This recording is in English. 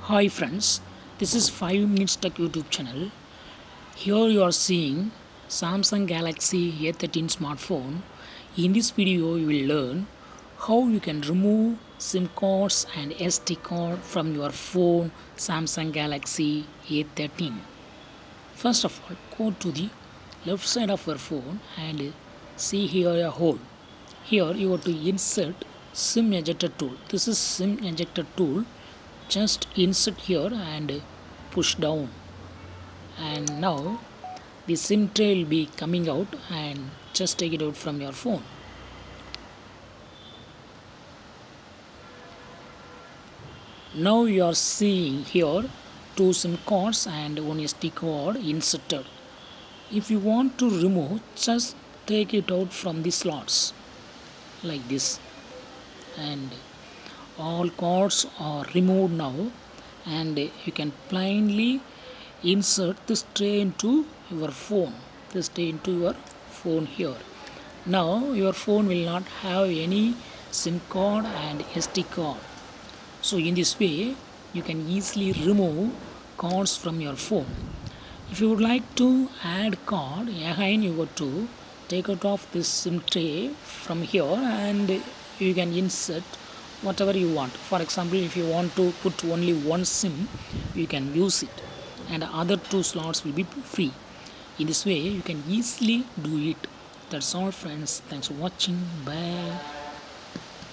Hi friends, this is 5 Minutes Tech YouTube channel. Here you are seeing Samsung Galaxy A13 smartphone. In this video you will learn how you can remove SIM cards and SD card from your phone Samsung Galaxy A13. First of all, go to the left side of your phone and see here a hole. Here you have to insert SIM ejector tool. This is SIM ejector tool. Just insert here and push down, and now the SIM tray will be coming out, and just take it out from your phone. Now you are seeing here two SIM cards and one SD card inserted. If you want to remove, just take it out from the slots like this, and all cards are removed now, and you can plainly insert this tray into your phone, here. Now your phone will not have any SIM card and SD card. So in this way you can easily remove cards from your phone. If you would like to add card, again you got to take out of this SIM tray from here, and you can insert whatever you want. For example, if you want to put only one SIM, you can use it, and other two slots will be free. In this way you can easily do it. That's all friends. Thanks for watching. Bye.